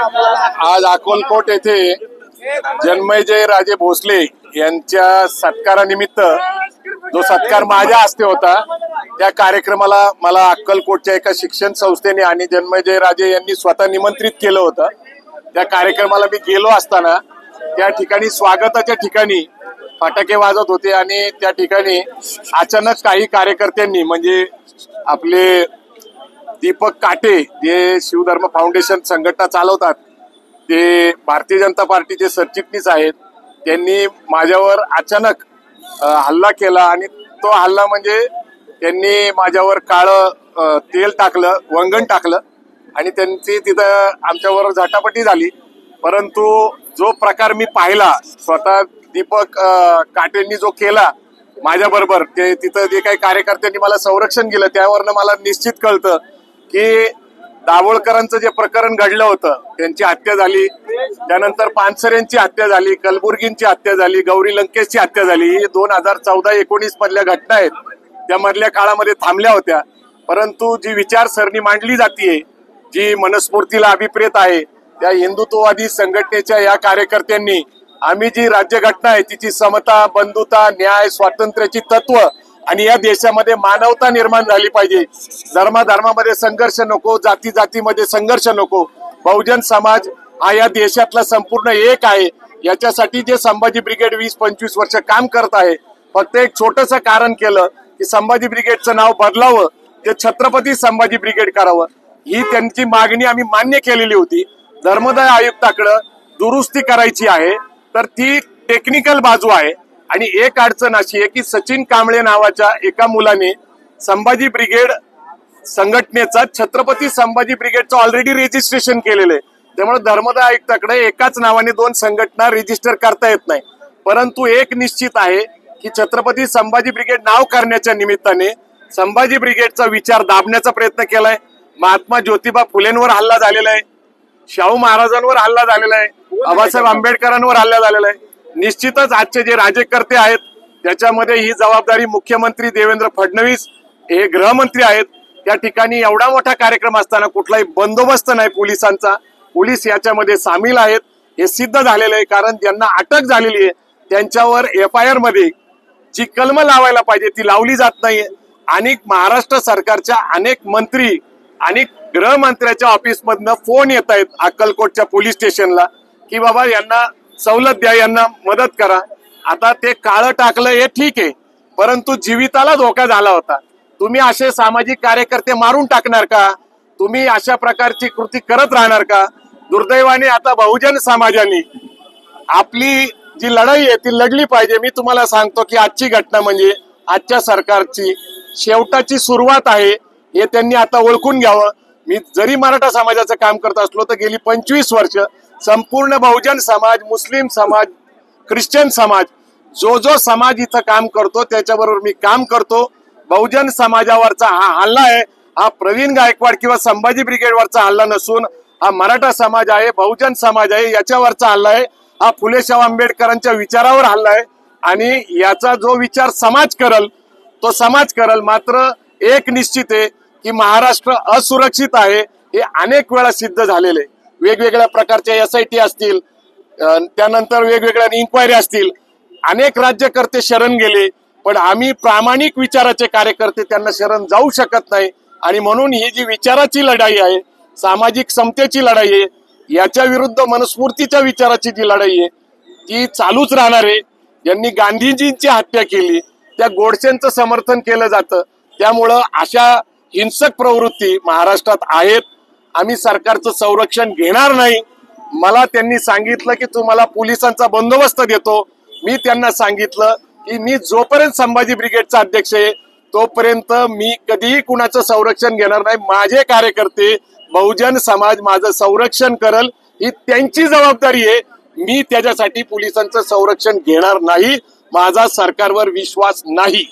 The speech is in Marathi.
आज अक्कलकोट येथे जन्मेजय राजे भोसले यांच्या सत्कारानिमित्त जो सत्कार माझ्या हस्ते होता, त्या कार्यक्रमाला मला अक्कलकोटच्या एका शिक्षण संस्थेने आणि जन्मेजय राजे यांनी स्वतः निमंत्रित केलं होतं। त्या कार्यक्रमाला मी गेलो असताना त्या ठिकाणी स्वागताच्या ठिकाणी फटाके वाजत होते आणि त्या ठिकाणी अचानक काही कार्यकर्त्यांनी म्हणजे आपले दीपक काटे जे शिवधर्म फाउंडेशन संघटना चालवतात, ते भारतीय जनता पार्टीचे सरचिटणीस आहेत, त्यांनी माझ्यावर अचानक हल्ला केला आणि तो हल्ला म्हणजे त्यांनी माझ्यावर काळं तेल टाकलं, वंगण टाकलं आणि त्यांची तिथं आमच्यावर झटापटी झाली। परंतु जो प्रकार मी पाहिला, स्वतः दीपक काटेंनी जो केला माझ्या बरोबर, ते तिथं जे काही कार्यकर्त्यांनी मला संरक्षण केलं, त्यावरनं मला निश्चित कळतं की दाभोळकरांचं जे प्रकरण घडलं होतं, त्यांची हत्या झाली, त्यानंतर पानसरेंची हत्या झाली, कलबुर्गींची हत्या झाली, गौरी लंकेशची हत्या झाली, ही 2014-19 मधल्या घटना आहेत। त्या मधल्या काळामध्ये थांबल्या होत्या, परंतु जी विचारसरणी मांडली जातीये, जी मनस्फूर्तीला अभिप्रेत आहे, त्या हिंदुत्ववादी संघटनेच्या या कार्यकर्त्यांनी आम्ही जी राज्यघटना आहे तिची समता, बंधुता, न्याय, स्वातंत्र्याची तत्व आणि या देशामध्ये मानवता निर्माण झाली पाहिजे, धर्माधर्मामध्ये संघर्ष नको, जाती जातीमध्ये संघर्ष नको, बहुजन समाज हा या देशातला संपूर्ण एक आहे, याच्यासाठी जे संभाजी ब्रिगेड 20-25 वर्ष काम करत आहे। फक्त एक छोटंसं कारण केलं की संभाजी ब्रिगेडचं नाव बदलावं, ते छत्रपती संभाजी ब्रिगेड करावं, ही त्यांची मागणी आम्ही मान्य केलेली होती। धर्मदाय आयुक्ताकडे दुरुस्ती करायची आहे, तर ती टेक्निकल बाजू आहे आणि एक अडचण अशी आहे की सचिन कांबळे नावाच्या एका मुलाने संभाजी ब्रिगेड संघटनेचा छत्रपती संभाजी ब्रिगेडचं ऑलरेडी रजिस्ट्रेशन केलेलं आहे, त्यामुळे धर्मदाय आयुक्ताकडे एकाच नावाने 2 संघटना रजिस्टर करता येत नाही। परंतु एक निश्चित आहे की छत्रपती संभाजी ब्रिगेड नाव करण्याच्या निमित्ताने संभाजी ब्रिगेडचा विचार दाबण्याचा प्रयत्न केलाय। महात्मा ज्योतिबा फुलेंवर हल्ला झालेला आहे, शाहू महाराजांवर हल्ला झालेला आहे, बाबासाहेब आंबेडकरांवर हल्ला झालेला आहे। निश्चितच आजचे जे राज्यकर्ते आहेत त्याच्यामध्ये ही जबाबदारी मुख्यमंत्री देवेंद्र फडणवीस हे गृहमंत्री आहेत, त्या ठिकाणी एवढा मोठा कार्यक्रम असताना कुठलाही बंदोबस्त नाही पोलिसांचा, पोलीस याच्यामध्ये सामील आहेत हे सिद्ध झालेलं आहे। कारण ज्यांना अटक झालेली आहे त्यांच्यावर FIR मध्ये जी कलम लावायला पाहिजे ती लावली जात नाहीये आणि महाराष्ट्र सरकारच्या अनेक मंत्री आणि गृहमंत्र्याच्या ऑफिस मधनं फोन येत आहेत अक्कलकोटच्या पोलीस स्टेशनला की बाबा यांना सवलत द्या, यांना मदत करा। आता ते काळं टाकलं हे ठीक आहे, परंतु जीविताला धोका झाला होता, तुम्ही असे सामाजिक कार्यकर्ते मारून टाकणार का? तुम्ही अशा प्रकारची कृती करत राहणार का? दुर्दैवाने आता बहुजन समाजाने आपली जी लढाई आहे ती लढली पाहिजे। मी तुम्हाला सांगतो की आजची घटना म्हणजे आजच्या सरकारची शेवटाची सुरुवात आहे, हे त्यांनी आता ओळखून घ्यावं। मी जरी मराठा समाजाचं काम करत असलो तर गेली 25 वर्ष संपूर्ण बहुजन समाज, मुस्लिम समाज, ख्रिश्चन समाज, जो समाज इथं काम करतो त्याच्याबरोबर मी काम करतो। बहुजन समाजावरचा हा हल्ला आहे, हा प्रवीण गायकवाड किंवा संभाजी ब्रिगेडवरचा हल्ला नसून हा मराठा समाज आहे, बहुजन समाज आहे, याच्यावरचा हल्ला आहे। हा फुले शाहू आंबेडकरांच्या विचारावर हल्ला आहे आणि याचा जो विचार समाज करल तो समाज करल। मात्र एक निश्चित आहे की महाराष्ट्र असुरक्षित आहे, हे अनेक वेळा सिद्ध झालेले। वेगवेगळ्या प्रकारच्या SIT असतील, त्यानंतर वेगवेगळ्या इन्क्वायरी असतील, अनेक राज्यकर्ते शरण गेले, पण आम्ही प्रामाणिक विचाराचे कार्यकर्ते त्यांना शरण जाऊ शकत नाही आणि म्हणून ही जी विचाराची लढाई आहे, सामाजिक समतेची लढाई आहे, याच्या विरुद्ध मनस्फूर्तीच्या विचाराची जी लढाई आहे ती चालूच राहणार आहे। ज्यांनी गांधीजींची हत्या केली त्या गोडसेंचं समर्थन केलं जातं, त्यामुळं अशा हिंसक प्रवृत्ती महाराष्ट्रात आहेत। आम्ही सरकारचं संरक्षण घेणार नाही। मला त्यांनी सांगितलं की तुम्हाला पोलिसांचा बंदोबस्त देतो, मी त्यांना सांगितलं की मी जोपर्यंत संभाजी ब्रिगेडचा अध्यक्ष आहे तोपर्यंत मी कधीही कुणाचं संरक्षण घेणार नाही। माझे कार्यकर्ते, बहुजन समाज माझं संरक्षण करल, ही त्यांची जबाबदारी आहे, मी त्याच्यासाठी पोलिसांचं संरक्षण घेणार नाही। माझा सरकारवर विश्वास नाही।